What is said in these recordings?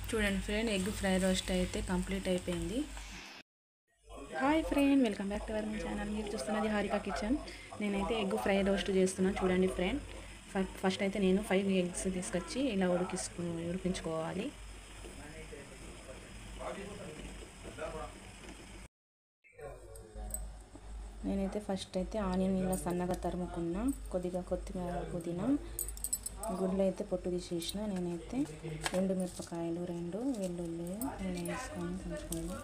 చూడండి friend, egg fry roast అయితే complete అయిపోయింది. Hi friend, welcome back to our my channel. మీరు చూస్తున్నది హారిక కిచెన్. నేనైతే ఎగ్ ఫ్రై రోస్ట్ చేస్తున్నాను. చూడండి ఫ్రెండ్, ఫస్ట్ అయితే నేను 5 ఎగ్స్ తీసుకొచ్చి ఇలా ఉడికించుకోవాలి. నేనైతే ఫస్ట్ అయితే ఆనియన్ ఇలా సన్నగా తరుముకున్నా, కొద్దిగా కొత్తిమీర, పుదీనా, గుడ్లు అయితే పొట్టు తీసేసిన. నేనైతే 2 మిరపకాయలు, 2 వెల్లుల్లి నేను వేసుకొని దంచుకున్నాను.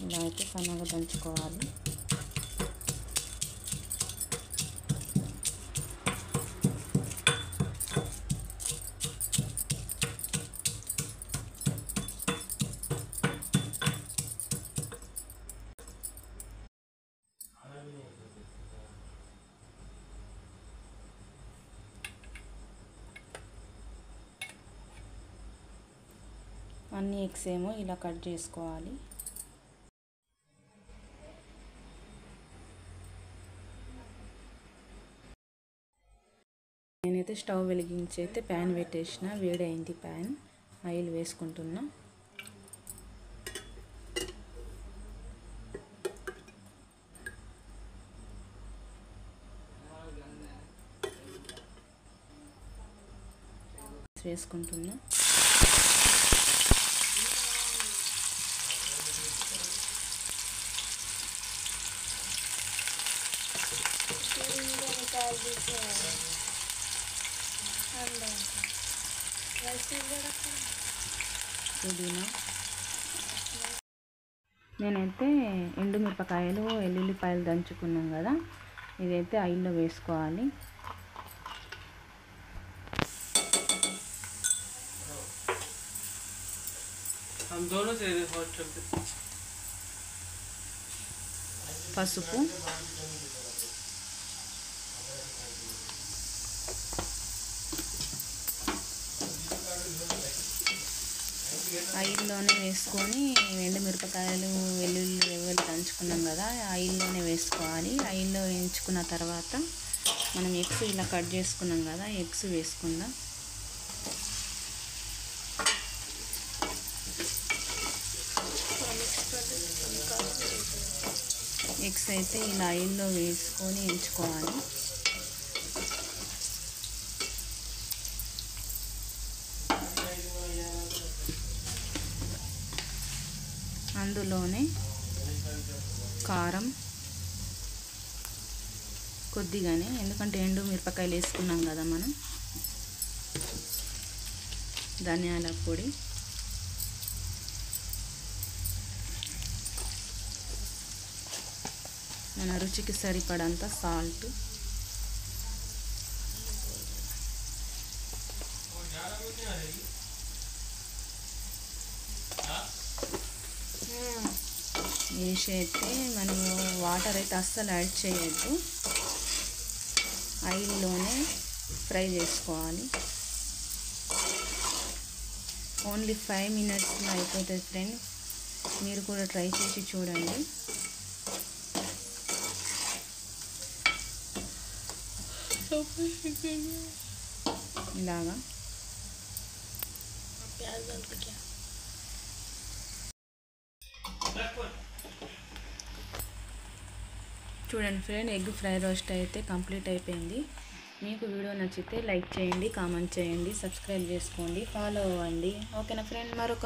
ఇలా అయితే సన్నగా దంచుకోవాలి. అన్ని ఎగ్స్ ఏమో ఇలా కట్ చేసుకోవాలి. నేనైతే స్టవ్ వెలిగించి అయితే ప్యాన్ పెట్టేసిన. వేడైంది ప్యాన్. ఆయిల్ వేసుకుంటున్నా. వేసుకుంటున్నా. పుదీనా, నేనైతే ఎండు మిరపకాయలు, ఎల్లుల్లిపాయలు దంచుకున్నాం కదా, ఇదైతే ఆయిల్లో వేసుకోవాలి. పసుపు, ఆయిల్లోనే వేసుకొని ఎండు మిరపకాయలు, వెల్లుల్లి దంచుకున్నాం కదా, ఆయిల్లోనే వేసుకోవాలి. ఆయిల్లో వేయించుకున్న తర్వాత మనం ఎగ్స్ ఇలా కట్ చేసుకున్నాం కదా, ఎగ్స్ వేసుకుందాం. ఎగ్స్ అయితే ఇలా ఆయిల్లో వేసుకొని ఎంచుకోవాలి. అందులోనే కారం కొద్దిగానే, ఎందుకంటే ఎండు మిరపకాయలు వేసుకున్నాం కదా మనం. ధనియాల పొడి, మన రుచికి సరిపడంత సాల్ట్, వేసి అయితే మనము వాటర్ అయితే అస్సలు యాడ్ చేయొద్దు. ఆయిల్లోనే ఫ్రై చేసుకోవాలి. ఓన్లీ 5 మినిట్స్లో అయిపోతుంది ఫ్రెండ్స్. మీరు కూడా ట్రై చేసి చూడండి. ఇలాగా చూడండి ఫ్రెండ్, ఎగ్ ఫ్రై రోస్ట్ అయితే కంప్లీట్ అయిపోయింది. మీకు వీడియో నచ్చితే లైక్ చేయండి, కామెంట్ చేయండి, సబ్స్క్రైబ్ చేసుకోండి, ఫాలో అవ్వండి. ఓకేనా ఫ్రెండ్? మరొక